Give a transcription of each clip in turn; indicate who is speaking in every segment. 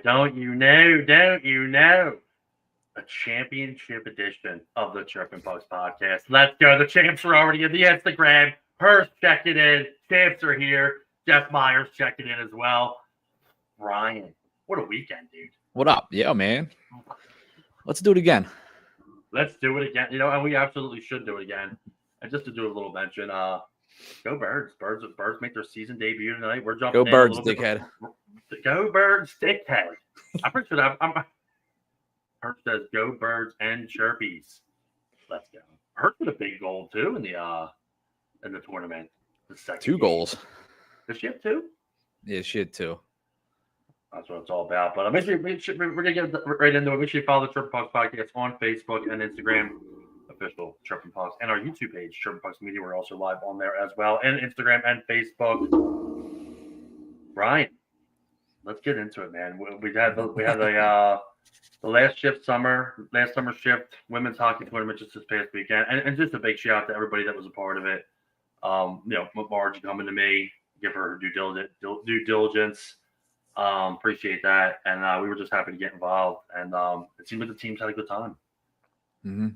Speaker 1: Don't you know? A championship edition of the Chirpy Pucks podcast. Let's go. The champs are already in the Instagram. Hurst checking in. Champs are here. Jeff Myers checking in as well. Ryan, what a weekend, dude.
Speaker 2: What up? Yeah, man. Let's do it again.
Speaker 1: Let's do it again. And we absolutely should do it again. And just to do a little mention, go Birds. Birds make their season debut tonight. We're jumping
Speaker 2: Go Birds, dickhead.
Speaker 1: Go Birds, dickhead. I'm pretty sure that Hurt says go Birds and Chirpies. Let's go. Hurt with a big goal too in the tournament. The second
Speaker 2: 2 goals.
Speaker 1: Does she have 2?
Speaker 2: Yeah, she had 2.
Speaker 1: That's what it's all about. But we're gonna get right into it. Make sure you follow the Chirpy Pucks podcast on Facebook and Instagram, official Chirpy Pucks, and our YouTube page, Chirpy Pucks Media. We're also live on there as well, and Instagram and Facebook. Ryan, let's get into it, man. We had the last summer shift women's hockey tournament just this past weekend, and just a big shout out to everybody that was a part of it. Margie coming to me, give her due diligence. Appreciate that, and we were just happy to get involved, and it seemed like the teams had a good time.
Speaker 2: Mm-hmm.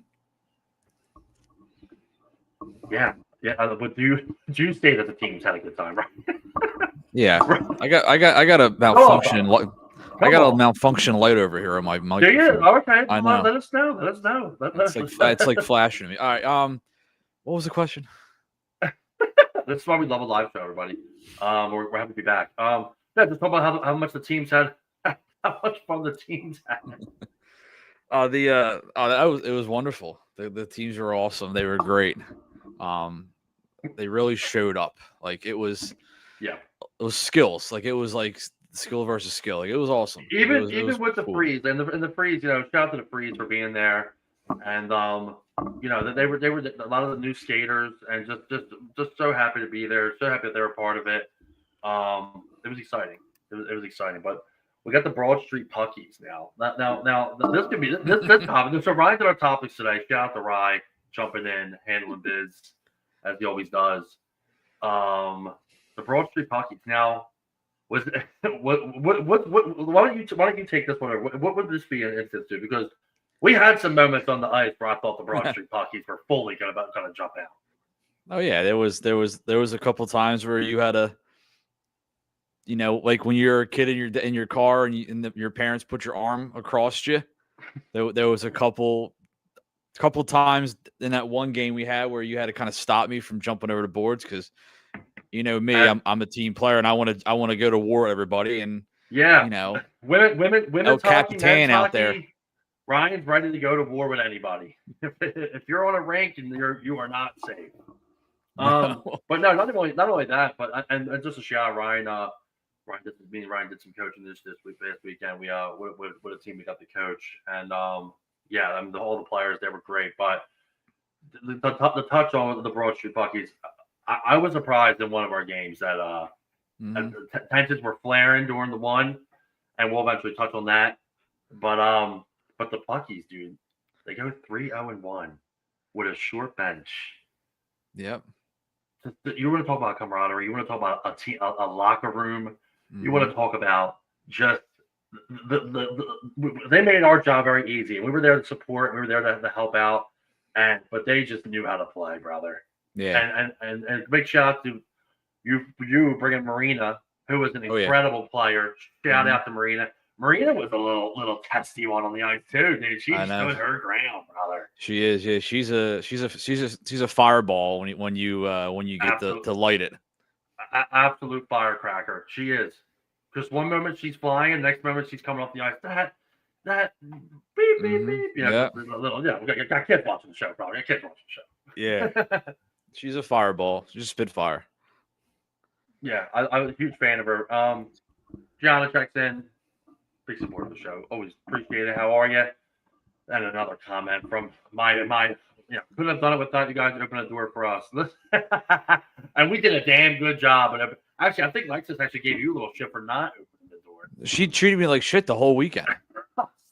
Speaker 1: Yeah. But do you say that the teams had a good time, right?
Speaker 2: Yeah, I got a malfunction. I got a malfunction light over here on my mic.
Speaker 1: Do you? Okay.
Speaker 2: I know.
Speaker 1: Let us know.
Speaker 2: It's like flashing me. All right. What was the question?
Speaker 1: That's why we love a live show, everybody. We're happy to be back. Just talk about how much the teams had, how much fun the teams had.
Speaker 2: It was wonderful. The teams were awesome. They were great. They really showed up. Like it was skills. Like it was like skill versus skill. Like it was awesome.
Speaker 1: Even with
Speaker 2: cool.
Speaker 1: the freeze and the freeze, shout out to the freeze for being there, and they were a lot of the new skaters, and just so happy to be there. So happy that they were a part of it. It was exciting. It was exciting, but we got the Broad Street Puckies now. Now this could be this topic. So Ryan's on our topics today. Shout out to Ryan jumping in, handling biz as he always does. The Broad Street Puckies. Now, was what? Why don't you take this one? What would this be an instance to? Because we had some moments on the ice where I thought the Broad Street Puckies were fully gonna jump out.
Speaker 2: Oh yeah, there was a couple times where you had a. Like when you're a kid in your car and your parents put your arm across you. There was a couple times in that one game we had where you had to kind of stop me from jumping over the boards because, me, I'm a team player and I want to go to war with everybody and women
Speaker 1: Capitan
Speaker 2: out there.
Speaker 1: Ryan's ready to go to war with anybody. If you're on a rank and you are not safe. But no, not only that, but and just a shout out, Ryan. Ryan did some coaching this past weekend. We with a team we got the coach, and all the players they were great. But the touch on the Broad Street Puckies, I was surprised in one of our games that tensions were flaring during the one, and we'll eventually touch on that. But the Puckies, dude, they go 3-0-1 with a short bench.
Speaker 2: Yep.
Speaker 1: You want to talk about camaraderie? You want to talk about a locker room? You want to talk about just they made our job very easy. We were there to support. We were there to help out, but they just knew how to play, brother.
Speaker 2: Yeah.
Speaker 1: And big shout out to you bringing Marina, who was an incredible player. Shout out to Marina. Marina was a little testy one on the ice too, dude. She stood her ground, brother.
Speaker 2: She is. Yeah, she's a fireball when you get to light it.
Speaker 1: Absolute firecracker. She is. Just one moment she's flying, and the next moment she's coming off the ice. That beep beep beep. I got kids watching the show, probably. I got kids watching the show.
Speaker 2: Yeah. She's a fireball. She's a spitfire.
Speaker 1: Yeah, I was a huge fan of her. Gianna checks in. Big support of the show. Always appreciate it. How are you? And another comment from my couldn't have done it without you guys opening the door for us. And we did a damn good job. And actually, I think Lexus actually gave you a little shit for not opening the door.
Speaker 2: She treated me like shit the whole weekend.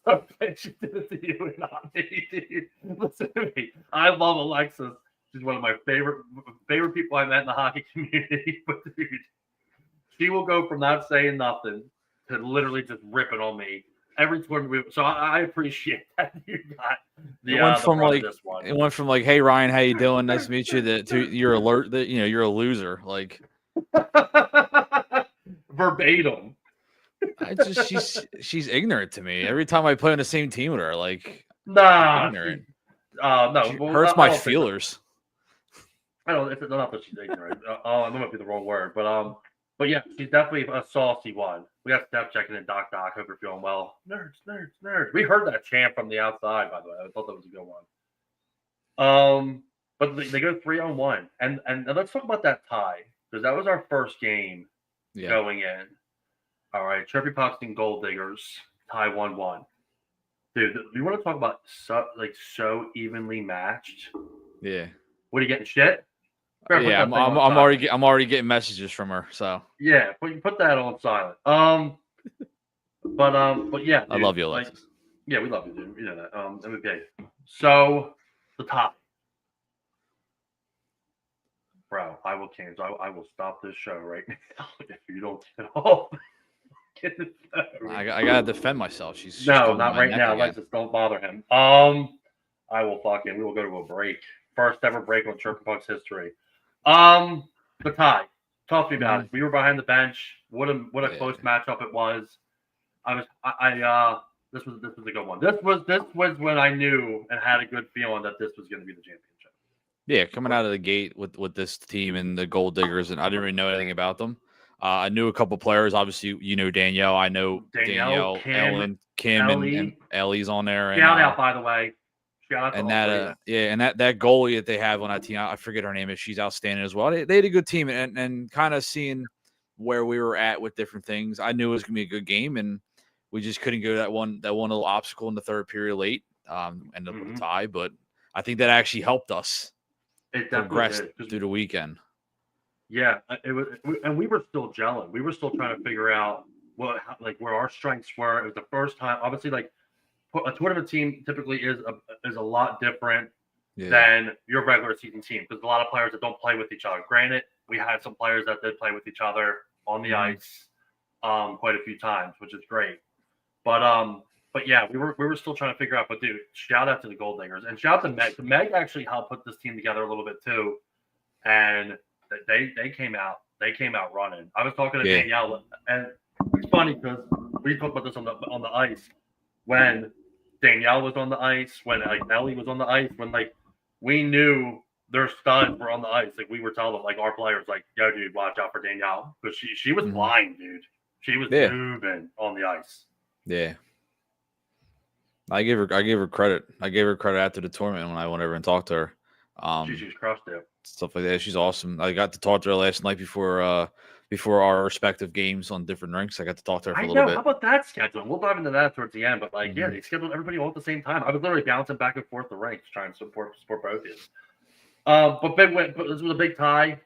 Speaker 1: So she did it to you and not me, dude. Listen to me. I love Alexis. She's one of my favorite people I met in the hockey community. But dude, she will go from not saying nothing to literally just rip it on me every tournament. So I appreciate that you got the this one.
Speaker 2: It went from like, hey Ryan, how you doing? Nice to meet you. To you're alert that you're a loser. Like
Speaker 1: verbatim.
Speaker 2: She's ignorant to me. Every time I play on the same team with her, like
Speaker 1: ignorant. No,
Speaker 2: she hurts my feelers.
Speaker 1: I don't. It's not that she's ignorant. That might be the wrong word, but yeah, she's definitely a saucy one. We got Steph checking in. Doc. Hope you're feeling well. Nerds. We heard that chant from the outside. By the way, I thought that was a good one. But they go 3-1, and let's talk about that tie because that was our first game going in. All right, Chirpy Pucks and Gold Diggers tie 1-1. Dude, you want to talk about so evenly matched?
Speaker 2: Yeah.
Speaker 1: What are you getting shit?
Speaker 2: Yeah, I'm already getting messages from her. So
Speaker 1: yeah, put that on silent. But yeah, dude,
Speaker 2: I love you, Alexis.
Speaker 1: Yeah, we love you, dude. You know that. Okay. So the top, bro. I will cancel. I will stop this show right now if you don't get off.
Speaker 2: I gotta defend myself. She's
Speaker 1: not right now. Alexis, don't bother him. I will we will go to a break. First ever break on Chirpy Pucks history. The tie. Talk to me about it. We were behind the bench. What a close matchup it was. This was a good one. This was when I knew and had a good feeling that this was going to be the championship.
Speaker 2: Yeah, coming out of the gate with this team and the Gold Diggers, and I didn't really know anything about them. I knew a couple players. Obviously, Danielle. I know Danielle, Ellen, Kim, and Ellie's on there. And,
Speaker 1: shout out, by the way. Shout out
Speaker 2: and that goalie that they have on that team, I forget her name, she's outstanding as well. They had a good team, and kind of seeing where we were at with different things, I knew it was gonna be a good game, and we just couldn't go that one little obstacle in the third period late. Ended up with a tie, but I think that actually helped us progress through the weekend.
Speaker 1: Yeah, it was, and we were still gelling. We were still trying to figure out where our strengths were. It was the first time, obviously, a tournament team typically is a lot different than your regular season team because a lot of players that don't play with each other. Granted, we had some players that did play with each other on the ice quite a few times, which is great. But yeah, we were still trying to figure out. But dude, shout out to the Gold Diggers and shout out to Meg. Meg actually helped put this team together a little bit too, and they came out running. I was talking to Danielle, and it's funny because we talked about this on the ice when Danielle was on the ice, when Ellie was on the ice, when we knew their studs were on the ice. We were telling them our players yo dude, watch out for Danielle because she was flying, dude. She was moving on the ice.
Speaker 2: Yeah. I gave her credit. I gave her credit after the tournament when I went over and talked to her.
Speaker 1: She's crushed it.
Speaker 2: Stuff like that. She's awesome. I got to talk to her last night before our respective games on different rinks. I got to talk to her for a little bit.
Speaker 1: How about that scheduling? We'll dive into that towards the end. But they scheduled everybody all at the same time. I was literally bouncing back and forth the ranks trying to support both of you. But this was a big tie.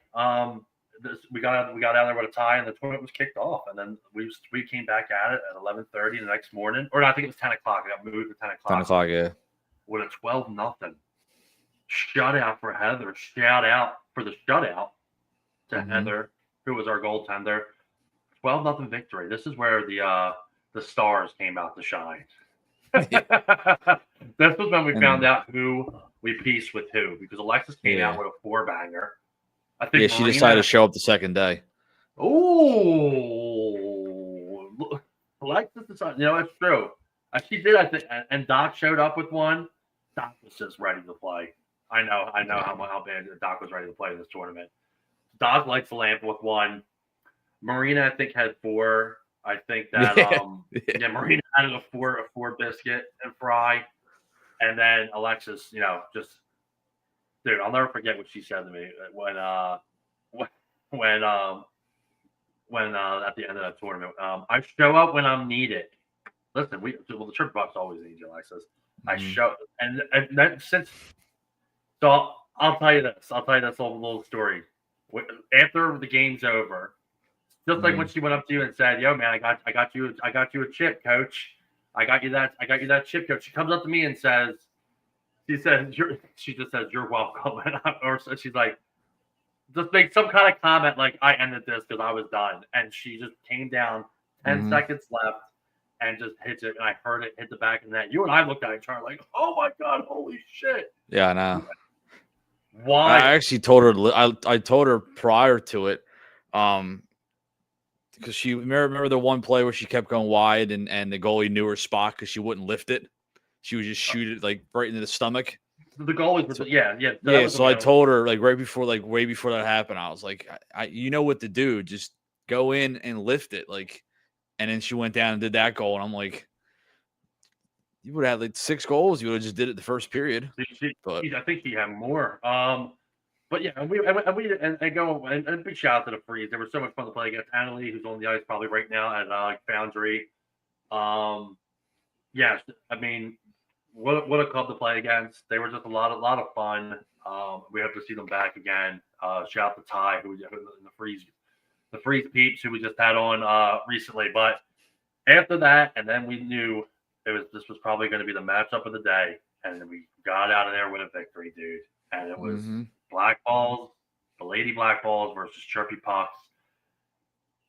Speaker 1: We got out there with a tie, and the tournament was kicked off. And then we came back at it at 11:30 the next morning, or I think it was 10 o'clock. I got moved to 10 o'clock.
Speaker 2: 10 o'clock, yeah.
Speaker 1: With a 12-0 shutout for Heather. Shout out for the shutout to Heather, who was our goaltender. 12-0 victory. This is where the stars came out to shine. This was when we found out who we pieced with who, because Alexis came out with a 4-banger. I think
Speaker 2: she decided to show up the second day.
Speaker 1: Oh, Alexis decided. It's true. She did, I think, and Doc showed up with one. Doc was just ready to play. I know how bad Doc was ready to play in this tournament. Doc likes the lamp with one. Marina, I think, had 4. I think that Marina had a 4 biscuit and fry, and then Alexis, just dude, I'll never forget what she said to me when at the end of that tournament. I show up when I'm needed. Listen, the Chirpy Pucks always need you, Alexis. I show, and then so I'll tell you this. I'll tell you this little story. After the game's over, just like when she went up to you and said, "Yo, man, I got you a chip, coach. I got you that chip, coach." She comes up to me and says, she just says, "You're welcome," or she's like, just make some kind of comment like, "I ended this because I was done," and she just came down 10 seconds left, and just hits it. And I heard it hit the back of the net. You and I looked at each other like, oh my God, holy shit.
Speaker 2: Yeah, I know.
Speaker 1: Why?
Speaker 2: I actually told her. I told her prior to it, because she remember the one play where she kept going wide and the goalie knew her spot because she wouldn't lift it. She would just shoot it like right into the stomach.
Speaker 1: The goalies were,
Speaker 2: So I told her like way before that happened, I was like, you know what to do, just go in and lift it, like. And then she went down and did that goal, and I'm like, you would have had like 6 goals. You would have just did it the first period.
Speaker 1: I think she had more. But yeah, and big shout out to the Freeze. There was so much fun to play against Annalie, who's on the ice probably right now at Foundry. Yes, I mean, what a club to play against. They were just a lot of fun. We hope to see them back again. Shout out to Ty, who was in the Freeze peeps, who we just had on recently. But after that, and then we knew this was probably going to be the matchup of the day, and then we got out of there with a victory, dude. And it was Black Balls, the Lady Black Balls versus Chirpy Pucks.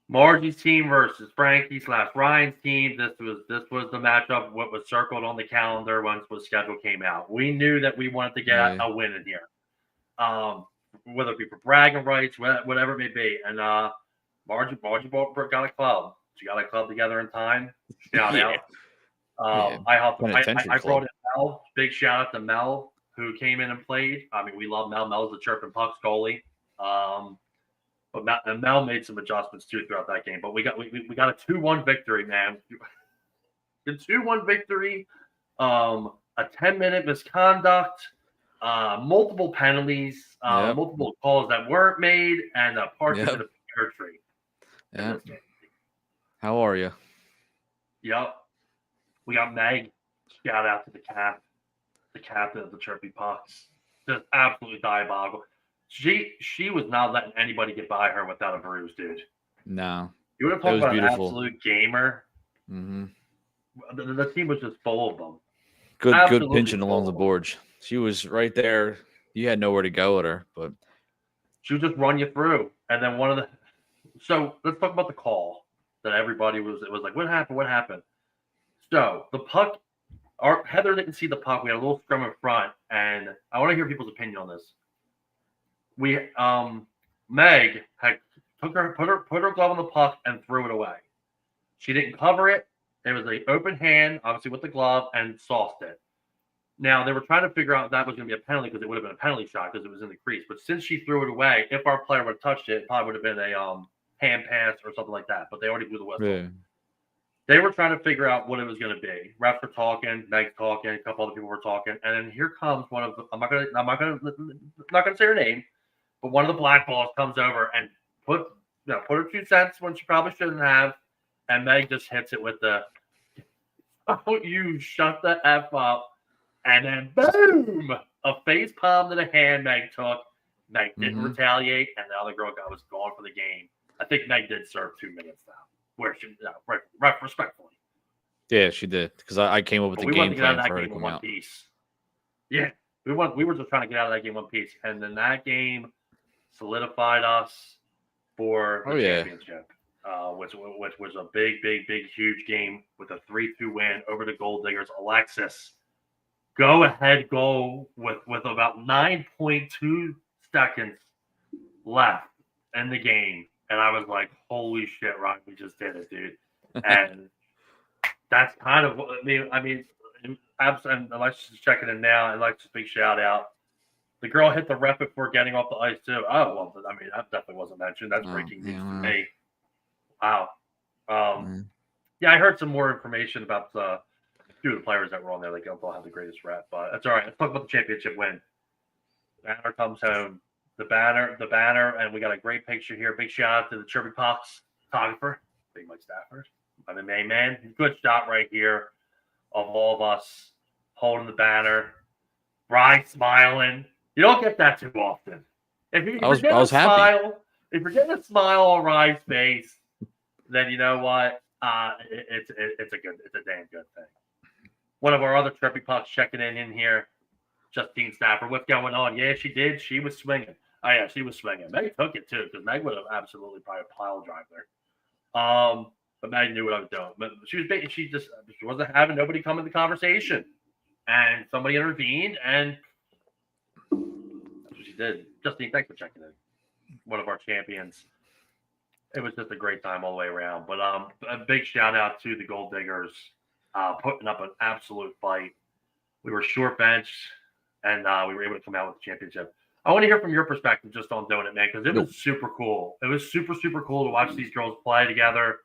Speaker 1: Margie's team versus Frankie/Ryan's team. This was the matchup. What was circled on the calendar once the schedule came out. We knew that we wanted to get a win in here, whether it be for bragging rights, whatever it may be. And Margie got a club. She got a club together in time. Shout out. I brought in Mel. Big shout out to Mel, who came in and played. I mean, we love Mel. Mel's the Chirpin' Pucks goalie. But Mel made some adjustments too throughout that game. But we got a 2-1 victory, man. The 2-1 victory, a 10-minute misconduct, multiple penalties, multiple calls that weren't made, and a partnership of the pear tree.
Speaker 2: Yeah. How are you?
Speaker 1: Yep. We got Meg. Shout out to the captain of the Chirpy Pucks. Just absolutely diabolical. She was not letting anybody get by her without a bruise, dude.
Speaker 2: No.
Speaker 1: You would have talked about beautiful. An absolute gamer.
Speaker 2: Mm-hmm.
Speaker 1: The team was just full of them.
Speaker 2: Good pinching along the boards. She was right there. You had nowhere to go with her, but
Speaker 1: she would just run you through. And then so let's talk about the call that everybody was like, what happened? So the puck, Heather didn't see the puck. We had a little scrum in front, and I want to hear people's opinion on this. Meg had put her glove on the puck and threw it away. She didn't cover it. It was an open hand, obviously with the glove, and sauced it. Now they were trying to figure out if that was going to be a penalty because it would have been a penalty shot because it was in the crease. But since she threw it away, if our player would have touched it, it probably would have been a hand pass or something like that. But they already blew the whistle. Yeah. They were trying to figure out what it was going to be. Refs were talking, Meg's talking, a couple other people were talking, and then here comes one of the. I'm not gonna say her name, but one of the Black Balls comes over and put her 2 cents when she probably shouldn't have, and Meg just hits it with the. Oh, you shut the F up, and then boom, a face palm to the hand Meg took. Meg didn't retaliate, and the other girl was gone for the game. I think Meg did serve 2 minutes now. Where she respectfully.
Speaker 2: Yeah, she did because I came up with the game plan for her to come out.
Speaker 1: Yeah, we were just trying to get out of that game one piece, and then that game solidified us for the championship, which was a big, huge game with a 3-2 win over the Gold Diggers. Alexis, go-ahead goal with about 9.2 seconds left in the game. And I was like, holy shit, Ron, we just did it, dude. And that's kind of what I mean, and Alexis is checking in now. And Alexis, big shout out. The girl hit the ref before getting off the ice, too. Oh, well, I mean, that definitely wasn't mentioned. That's breaking news to me. Wow. Yeah, I heard some more information about a few of the players that were on there. They don't have the greatest rep, but that's all right. Let's talk about the championship win. Banner comes home. The banner, and we got a great picture here. Big shout out to the Chirpy Pucks photographer, Big Mike Stafford. I'm the main man. Good shot right here of all of us holding the banner. Ryan smiling. You don't get that too often. If you're getting a smile on Ryan's face, then you know what? It's a damn good thing. One of our other Chirpy Pucks checking in here. Justine Stafford, what's going on? Yeah, she did. She was swinging. Oh, yeah, she was swinging. Meg took it, too, because Meg would have absolutely probably pile drive there. but Maddie knew what I was doing. But she wasn't having nobody come in the conversation, and somebody intervened, and that's what she did. Justine, thanks for checking in. One of our champions. It was just a great time all the way around. But a big shout out to the Gold Diggers, putting up an absolute fight. We were short bench, and we were able to come out with the championship. I want to hear from your perspective just on doing it, man, because it was super cool. It was super, super cool to watch these girls play together.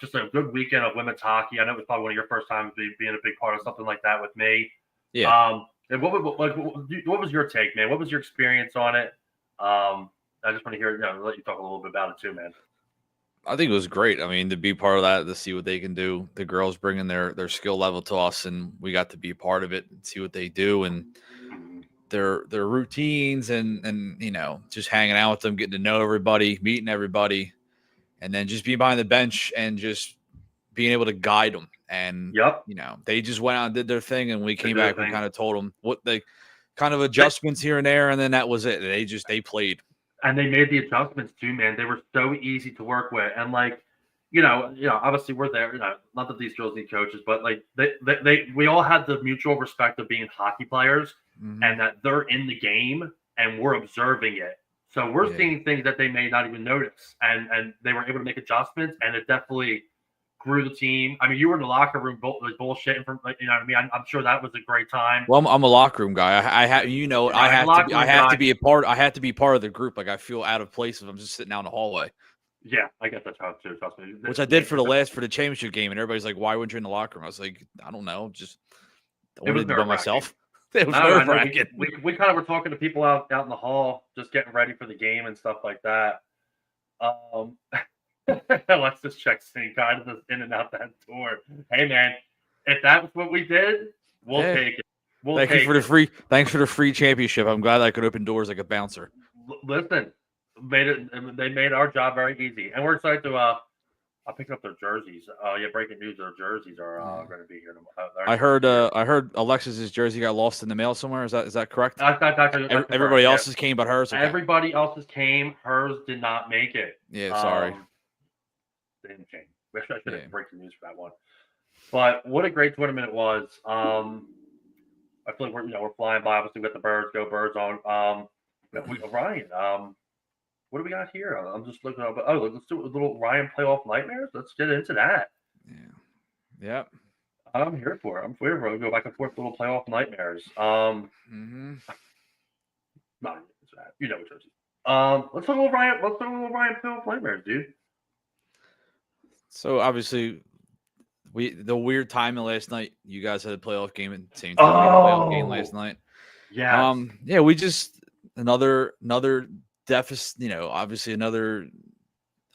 Speaker 1: Just a good weekend of women's hockey. I know it was probably one of your first times being a big part of something like that with me.
Speaker 2: Yeah.
Speaker 1: And what was your take, man? What was your experience on it? I just want to hear, let you talk a little bit about it too, man.
Speaker 2: I think it was great. I mean, to be part of that, to see what they can do. The girls bringing their skill level to us, and we got to be part of it and see what they do and their routines and just hanging out with them, getting to know everybody, meeting everybody, and then just being behind the bench and just being able to guide them. And they just went out and did their thing, and we came back. We kind of told them what the kind of adjustments here and there, and then that was it. They played.
Speaker 1: And they made the adjustments too, man. They were so easy to work with. And obviously we're there, not that these girls need coaches, but like we all had the mutual respect of being hockey players and that they're in the game and we're observing it. So we're seeing things that they may not even notice. And they were able to make adjustments, and it definitely grew the team. I mean, you were in the locker room bullshitting from, what I mean? I'm sure that was a great time.
Speaker 2: Well, I'm a locker room guy. I have to be a part. I have to be part of the group. Like, I feel out of place if I'm just sitting out in the hallway.
Speaker 1: Yeah, I get that too. Trust me.
Speaker 2: Which I did for the championship game, and everybody's like, "Why weren't you in the locker room?" I was like, "I don't know, just I wanted to be by myself." It was nerve-wracking.
Speaker 1: We kind of were talking to people out in the hall, just getting ready for the game and stuff like that. Let's just check sync kind of just in and out that door. Hey man, if that was what we did, we'll take it.
Speaker 2: Thanks for the free championship. I'm glad I could open doors like a bouncer.
Speaker 1: Listen, they made our job very easy, and we're excited to I'll pick up their jerseys. Breaking news: their jerseys are going to be here tomorrow.
Speaker 2: I heard Alexis's jersey got lost in the mail somewhere. Is that correct?
Speaker 1: Everybody
Speaker 2: else's came, but hers. Okay.
Speaker 1: Everybody else's came. Hers did not make it.
Speaker 2: Yeah, sorry.
Speaker 1: They didn't change. I should have breaking news for that one. But what a great tournament it was. I feel like we're flying by. Obviously, with the birds, go birds on. Ryan. What do we got here? I'm just looking up. Oh, let's do a little Ryan playoff nightmares. Let's get into that.
Speaker 2: Yeah. Yep.
Speaker 1: I'm here for it. I'm here for it. Go back and forth, little playoff nightmares. Not that. You know what jersey. Let's talk a little Ryan. Let's talk a little Ryan playoff nightmares, dude.
Speaker 2: So obviously, the weird timing last night. You guys had a playoff game at the same time. Playoff game last night.
Speaker 1: Yeah.
Speaker 2: We just another deficit. Obviously another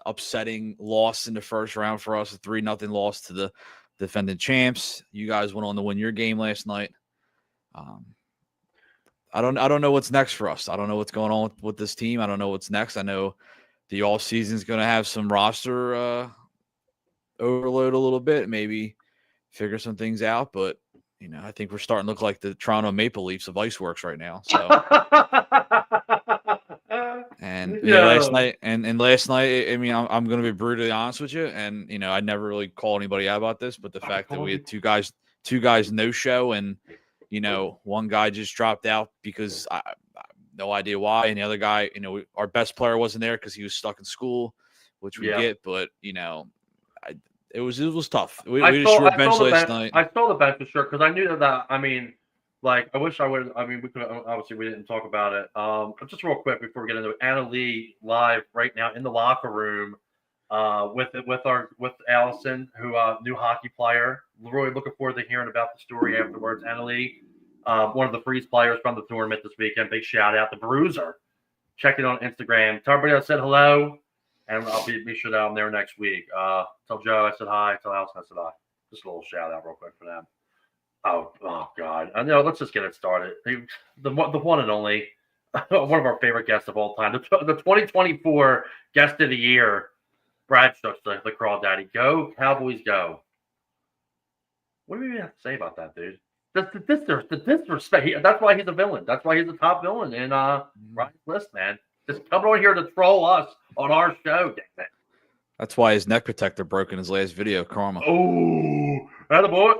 Speaker 2: upsetting loss in the first round for us. A 3-0 loss to the defending champs. You guys went on to win your game last night. I don't know what's next for us. I don't know what's going on with this team. I don't know what's next. I know the all season is going to have some roster overload a little bit, maybe figure some things out. But I think we're starting to look like the Toronto Maple Leafs of Iceworks right now. So, last night, I mean, I'm going to be brutally honest with you, and I never really called anybody out about this, but the fact that we had two guys no show, and one guy just dropped out because I no idea why, and the other guy, our best player wasn't there because he was stuck in school, which we get, but it was tough. We just short bench last night.
Speaker 1: I saw the bench for sure because I knew that. I mean, like I wish I would. I mean, we could obviously we didn't talk about it. But just real quick before we get into it, Anna Lee live right now in the locker room, with Allison, who new hockey player. Really looking forward to hearing about the story afterwards. Anna Lee, one of the Freeze players from the tournament this weekend. Big shout out, the Bruiser. Check it on Instagram. Tell everybody I said hello. And I'll be sure that I'm there next week. Tell Joe I said hi. Tell Allison I said hi. Just a little shout out real quick for them. Oh God. I know. Let's just get it started. The one and only, one of our favorite guests of all time. The 2024 guest of the year, Brad Stutz, the Crawdaddy. Go Cowboys, go. What do we even have to say about that, dude? The disrespect. That's why he's a villain. That's why he's the top villain in Ryan's list, man. Just come on here to troll us on our show, damn it.
Speaker 2: That's why his neck protector broke in his last video. Karma.
Speaker 1: Oh, that boy.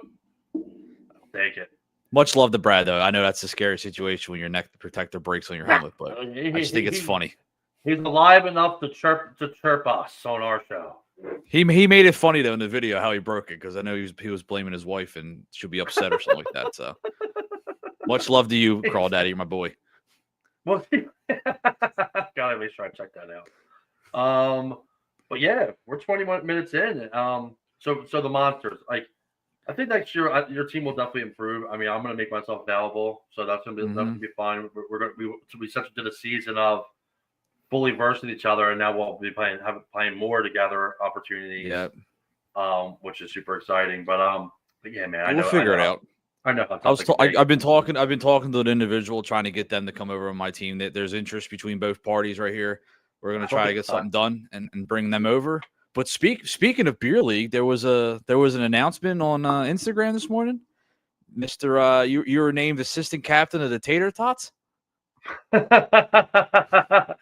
Speaker 1: Take it.
Speaker 2: Much love to Brad, though. I know that's a scary situation when your neck protector breaks on your helmet, but I just think it's funny.
Speaker 1: He's alive enough to chirp us on our show.
Speaker 2: He made it funny though in the video how he broke it, because I know he was blaming his wife and she'll be upset or something like that. So much love to you, Crawl Daddy, you're my boy.
Speaker 1: Well, gotta make sure I check that out. But yeah, we're 21 minutes in. So the monsters, like, I think next year your team will definitely improve. I mean, I'm gonna make myself available, so that's gonna be fine. We're gonna we essentially did a season of fully versing each other, and now we'll be playing more together opportunities.
Speaker 2: Yeah.
Speaker 1: Which is super exciting. But yeah, man,
Speaker 2: We'll figure it out.
Speaker 1: I know.
Speaker 2: I've been talking to an individual trying to get them to come over on my team. That there's interest between both parties right here. We're gonna try to get something done and bring them over. But speaking of beer league, there was an announcement on Instagram this morning. Mister, you were named assistant captain of the Tater Tots.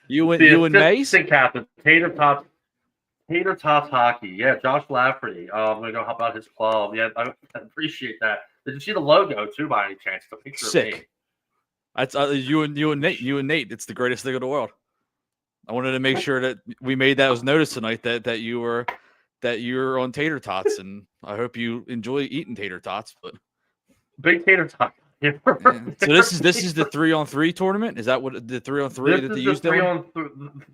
Speaker 2: you and Mace.
Speaker 1: Assistant captain, Tater Tots hockey. Yeah, Josh Lafferty. I'm gonna go help out his club. Yeah, I appreciate that. Did you see the logo too, by any chance? The picture.
Speaker 2: Sick.
Speaker 1: Of me.
Speaker 2: That's you and Nate. You and Nate. It's the greatest thing in the world. I wanted to make sure that we made that was noticed tonight that you were on Tater Tots, and I hope you enjoy eating Tater Tots. But
Speaker 1: big Tater Tot.
Speaker 2: Yeah. So this is the 3-on-3 tournament. Is that what the 3-on-3 that they used?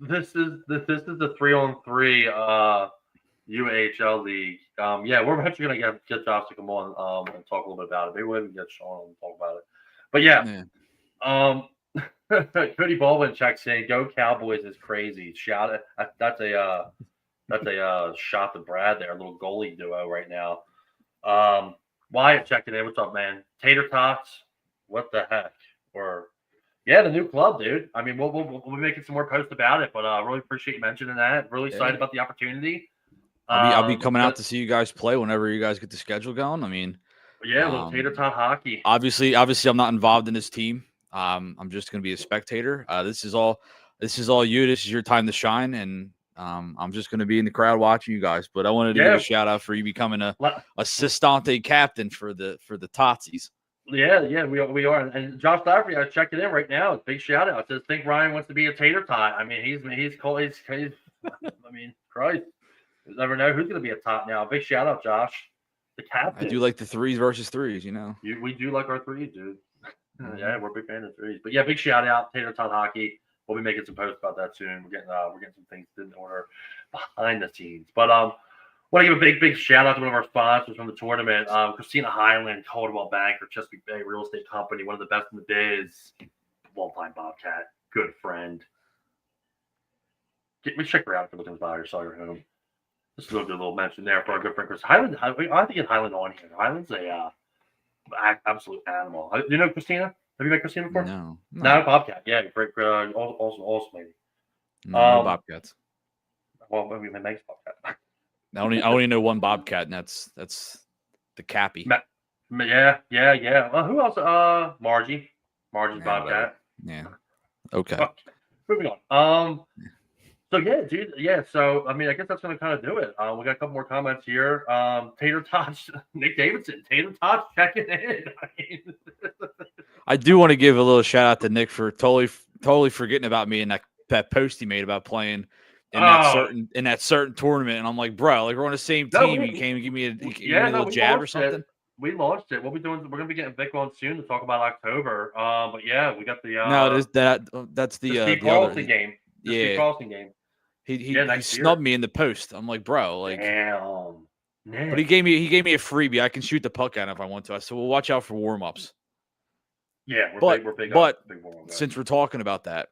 Speaker 1: This is the 3-on-3 UHL league. Yeah, we're actually gonna get Josh to come on and talk a little bit about it. Maybe we can get Sean and talk about it. But yeah. Cody Baldwin checks in. Go Cowboys is crazy. Shout it. That's a shot to Brad there. A little goalie duo right now. Wyatt checking in. What's up, man? Tater Tots. What the heck? Or yeah, the new club, dude. I mean, we'll be making some more posts about it, but I really appreciate you mentioning that. Really excited about the opportunity.
Speaker 2: I'll be coming out to see you guys play whenever you guys get the schedule going. I mean,
Speaker 1: yeah, a little Tater Tot hockey.
Speaker 2: Obviously, I'm not involved in this team. I'm just going to be a spectator. This is all you. This is your time to shine, and I'm just going to be in the crowd watching you guys. But I wanted to give a shout out for you becoming a assistante captain for the Totsies.
Speaker 1: Yeah, we are. And Josh Lafferty, I checked it in right now. Big shout out. It says, think Ryan wants to be a Tater Tot. I mean, he's cool. He's I mean, Christ, you never know who's going to be a Tot now. Big shout out, Josh, the captain.
Speaker 2: I do like the 3s versus 3s. You know,
Speaker 1: we do like our 3s, dude. Yeah, we're a big fan of 3s. But yeah, big shout out, Tater Tot hockey. We'll be making some posts about that soon. We're getting some things in order behind the scenes. But want to give a big shout out to one of our sponsors from the tournament, Christina Highland, Caldwell Banker, Chesapeake Bay Real Estate Company, one of the best in the biz, long-time Bobcat, good friend. Check her out if you're looking to buy or sell your home. Just a little mention there for our good friend Chris Highland. I think get Highland on here. Highland's a absolute animal. You know Christina? Have you met Christina before?
Speaker 2: No.
Speaker 1: Bobcat. Yeah, great, awesome lady.
Speaker 2: No Bobcats.
Speaker 1: Well, maybe my next Bobcat.
Speaker 2: I only know one Bobcat, and that's the Cappy.
Speaker 1: Yeah. Well, who else? Margie's Bobcat.
Speaker 2: Whatever. Yeah. Okay.
Speaker 1: Moving on. So yeah, dude. Yeah. So I mean, I guess that's gonna kind of do it. We got a couple more comments here. Tater Tots, Nick Davidson, Tater Tots checking in.
Speaker 2: I do want to give a little shout out to Nick for totally forgetting about me and that post he made about playing in that certain tournament. And I'm like, bro, like we're on the same team. You came and give me a little jab or something.
Speaker 1: We launched it. What we're doing? We're gonna be getting Vic on soon to talk about October. But yeah, we got the
Speaker 2: that's the
Speaker 1: Steve Carlson game.
Speaker 2: Yeah,
Speaker 1: Steve Carlson game.
Speaker 2: He snubbed me in the post. I'm like, bro, like,
Speaker 1: damn.
Speaker 2: But he gave me a freebie. I can shoot the puck at him if I want to. I said, well, watch out for warm-ups.
Speaker 1: Yeah, we're big.
Speaker 2: But since we're talking about that,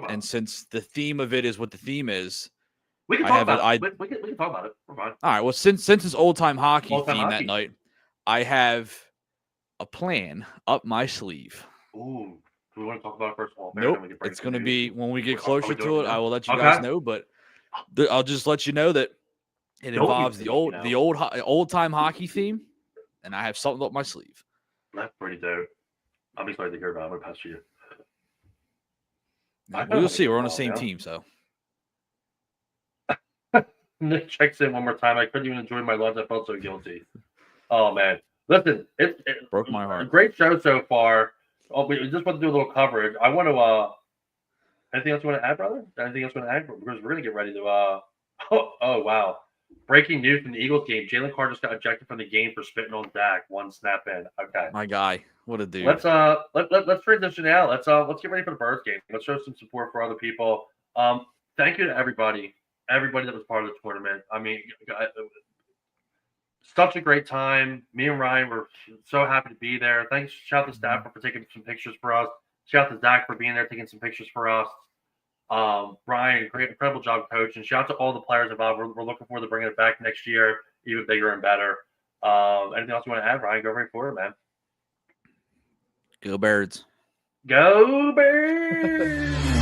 Speaker 2: and since the theme of it is what the theme is,
Speaker 1: we can talk about it. We can talk about it. We're fine.
Speaker 2: All right. Well, since it's old-time hockey that night, I have a plan up my sleeve.
Speaker 1: Ooh. Do we want to talk about it first of all?
Speaker 2: Nope. It's going to be when we get closer to it. I will let you guys know, but I'll just let you know that it involves the old-time hockey theme, and I have something up my sleeve.
Speaker 1: That's pretty dope. I'm excited to hear about it. I'm going to pass to you.
Speaker 2: We'll see. We're on the same team, so.
Speaker 1: Nick checks in one more time. I couldn't even enjoy my lunch. I felt so guilty. Oh man, listen, it's
Speaker 2: Broke my
Speaker 1: a
Speaker 2: heart.
Speaker 1: great show so far. Oh, we just want to do a little coverage. I want to. Anything else you want to add, brother? Anything else you want to add? Because we're gonna get ready to. Oh wow! Breaking news from the Eagles game: Jalen Carter just got ejected from the game for spitting on Dak. One snap in. Okay.
Speaker 2: My guy, what a dude.
Speaker 1: Let's let's transition now. Let's get ready for the Birds game. Let's show some support for other people. Thank you to everybody that was part of the tournament. I mean, such a great time. Me and Ryan were so happy to be there. Thanks, shout out to Stafford for taking some pictures for us. Shout out to Zach for being there, taking some pictures for us. Ryan, incredible job coaching. Shout out to all the players involved. We're looking forward to bringing it back next year, even bigger and better. Anything else you want to add, Ryan? Go right for it, man.
Speaker 2: Go Birds.
Speaker 1: Go Birds!